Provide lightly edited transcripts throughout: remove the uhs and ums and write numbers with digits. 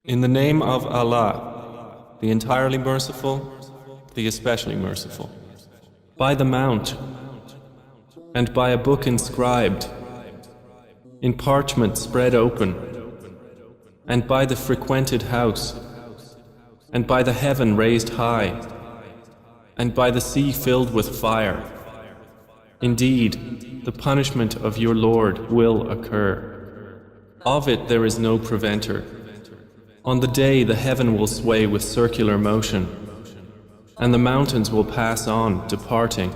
In the name of Allah, the entirely merciful, the especially merciful. By the Mount, and by a book inscribed, in parchment spread open, and by the frequented house, and by the heaven raised high, and by the sea filled with fire. Indeed, the punishment of your Lord will occur. Of it there is no preventer. On the day the heaven will sway with circular motion, and the mountains will pass on, departing.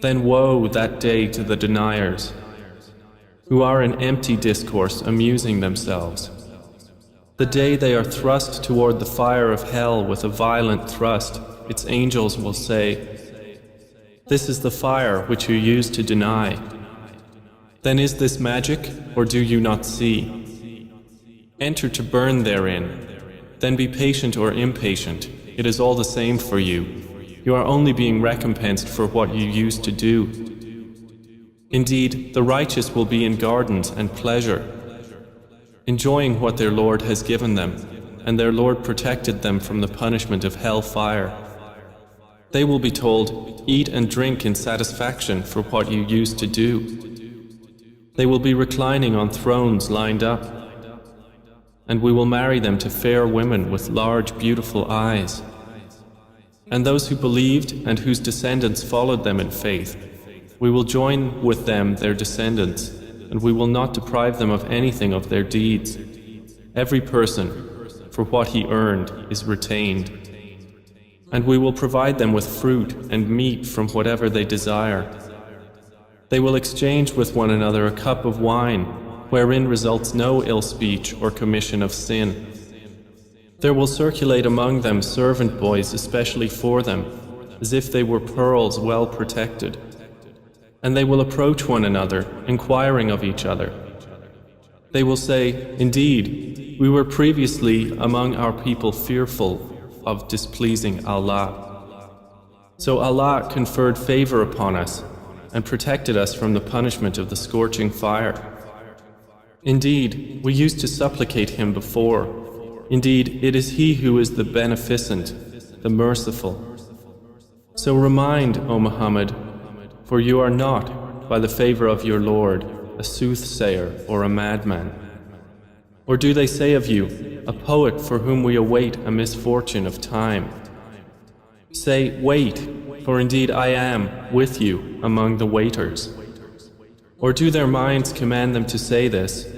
Then woe that day to the deniers, who are in empty discourse amusing themselves. The day they are thrust toward the fire of hell with a violent thrust, its angels will say, "This is the fire which you used to deny. Then is this magic, or do you not see? Enter to burn therein, then be patient or impatient, it is all the same for you. You are only being recompensed for what you used to do. Indeed, the righteous will be in gardens and pleasure, enjoying what their Lord has given them, and their Lord protected them from the punishment of hell fire. They will be told, eat and drink in satisfaction for what you used to do. They will be reclining on thrones lined up, and we will marry them to fair women with large, beautiful eyes. And those who believed and whose descendants followed them in faith, we will join with them their descendants, and we will not deprive them of anything of their deeds. Every person, for what he earned, is retained. And we will provide them with fruit and meat from whatever they desire. They will exchange with one another a cup of wine, wherein results no ill speech or commission of sin. There will circulate among them servant boys especially for them, as if they were pearls well protected. And they will approach one another, inquiring of each other. They will say, "Indeed, we were previously among our people fearful of displeasing Allah. So Allah conferred favor upon us and protected us from the punishment of the scorching fire. Indeed, we used to supplicate Him before. Indeed, it is He who is the Beneficent, the Merciful. So remind, O Muhammad, for you are not, by the favor of your Lord, a soothsayer or a madman. Or do they say of you, a poet for whom we await a misfortune of time? Say, wait, for indeed I am with you among the waiters. Or do their minds command them to say this,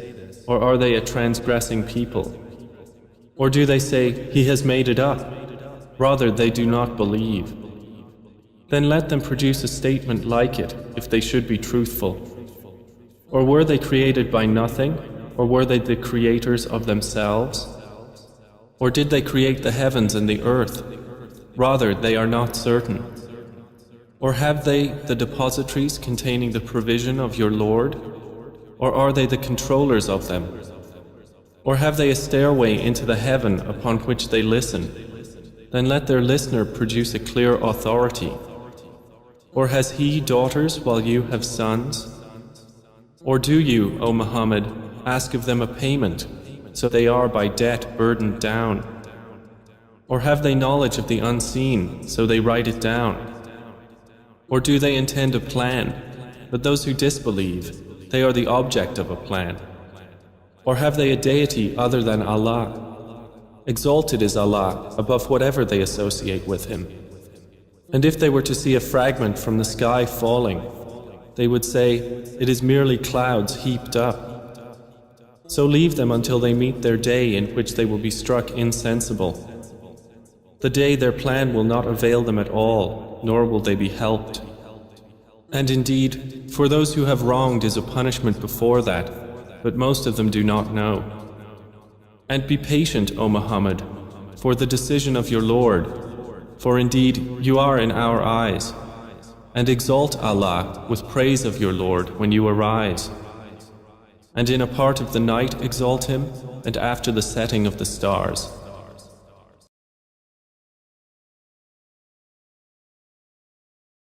or are they a transgressing people? Or do they say, he has made it up? Rather, they do not believe. Then let them produce a statement like it, if they should be truthful. Or were they created by nothing, or were they the creators of themselves? Or did they create the heavens and the earth? Rather, they are not certain. Or have they the depositories containing the provision of your Lord? Or are they the controllers of them? Or have they a stairway into the heaven upon which they listen? Then let their listener produce a clear authority. Or has he daughters while you have sons? Or do you, O Muhammad, ask of them a payment, so they are by debt burdened down? Or have they knowledge of the unseen, so they write it down? Or do they intend a plan, but those who disbelieve, they are the object of a plan? Or have they a deity other than Allah? Exalted is Allah above whatever they associate with Him. And if they were to see a fragment from the sky falling, they would say, it is merely clouds heaped up. So leave them until they meet their day in which they will be struck insensible. The day their plan will not avail them at all, nor will they be helped. And indeed, for those who have wronged is a punishment before that, but most of them do not know. And be patient, O Muhammad, for the decision of your Lord, for indeed you are in our eyes. And exalt Allah with praise of your Lord when you arise. And in a part of the night exalt Him, and after the setting of the stars.